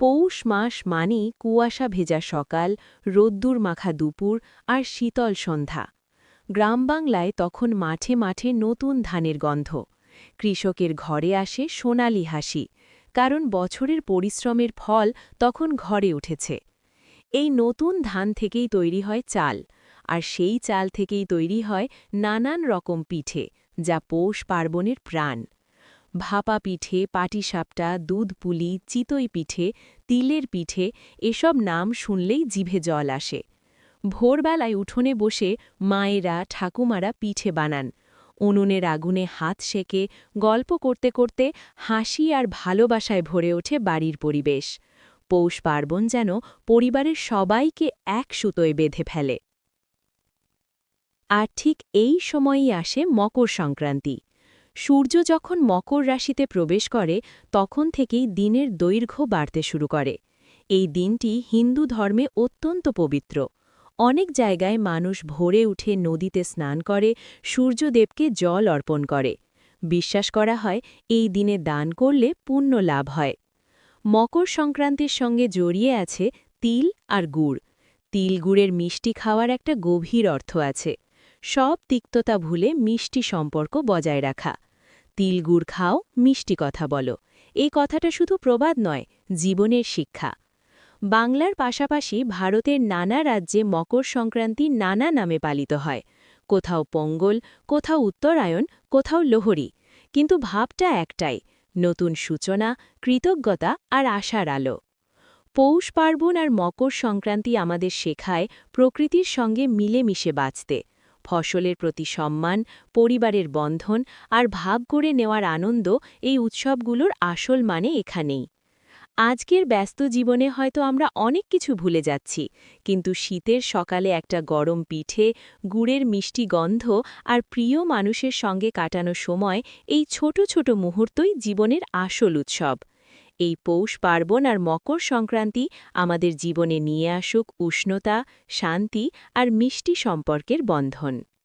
পৌষ মাস মানেই কুয়াশা ভেজা সকাল, রোদ্দুর মাখা দুপুর আর শীতল সন্ধ্যা। গ্রাম বাংলায় তখন মাঠে মাঠে নতুন ধানের গন্ধ। কৃষকের ঘরে আসে সোনালি হাসি, কারণ বছরের পরিশ্রমের ফল তখন ঘরে উঠেছে। এই নতুন ধান থেকেই তৈরি হয় চাল, আর সেই চাল থেকেই তৈরি হয় নানান রকম পিঠে, যা পৌষ পার্বণের প্রাণ। ভাপা পিঠে, পাটিসাপটা, দুধ পুলি, চিতই পিঠে, তিলের পিঠে, এসব নাম শুনলেই জিভে জল আসে। ভোরবেলায় উঠোনে বসে মায়েরা, ঠাকুমারা পিঠে বানান। উনুনের আগুনে হাত সেকে গল্প করতে করতে হাসি আর ভালোবাসায় ভরে ওঠে বাড়ির পরিবেশ। পৌষ পার্বণ যেন পরিবারের সবাইকে এক সুতোয় বেঁধে ফেলে। আর ঠিক এই সময়ই আসে মকর সংক্রান্তি। সূর্য যখন মকর রাশিতে প্রবেশ করে, তখন থেকেই দিনের দৈর্ঘ্য বাড়তে শুরু করে। এই দিনটি হিন্দু ধর্মে অত্যন্ত পবিত্র। অনেক জায়গায় মানুষ ভোরে উঠে নদীতে স্নান করে, সূর্যদেবকে জল অর্পণ করে। বিশ্বাস করা হয় এই দিনে দান করলে পুণ্য লাভ হয়। মকর সংক্রান্তির সঙ্গে জড়িয়ে আছে তিল আর গুড়। তিল গুড়ের মিষ্টি খাওয়ার একটা গভীর অর্থ আছে। সব তিক্ততা ভুলে মিষ্টি সম্পর্ক বজায় রাখা। তিল গুড় খাও, মিষ্টি কথা বলো, এই কথাটা শুধু প্রবাদ নয়, জীবনের শিক্ষা। বাংলার পাশাপাশি ভারতের নানা রাজ্যে মকর সংক্রান্তি নানা নামে পালিত হয়। কোথাও পোঙ্গল, কোথাও উত্তরায়ণ, কোথাও লোহরী, কিন্তু ভাবটা একটাই: নতুন সূচনা, কৃতজ্ঞতা আর আশার আলো। পৌষ পার্বণ আর মকর সংক্রান্তি আমাদের শেখায় প্রকৃতির সঙ্গে মিলেমিশে বাঁচতে। ফসলের প্রতি সম্মান, পরিবারের বন্ধন আর ভাগ করে নেওয়ার আনন্দ, এই উৎসবগুলোর আসল মানে এখানেই। আজকের ব্যস্ত জীবনে হয়তো আমরা অনেক কিছু ভুলে যাচ্ছি, কিন্তু শীতের সকালে একটা গরম পিঠে, গুড়ের মিষ্টি গন্ধ আর প্রিয় মানুষের সঙ্গে কাটানো সময়, এই ছোট ছোট মুহূর্তই জীবনের আসল উৎসব। এই পৌষ পার্বণ আর মকর সংক্রান্তি আমাদের জীবনে নিয়ে আসুক উষ্ণতা, শান্তি আর মিষ্টি সম্পর্কের বন্ধন।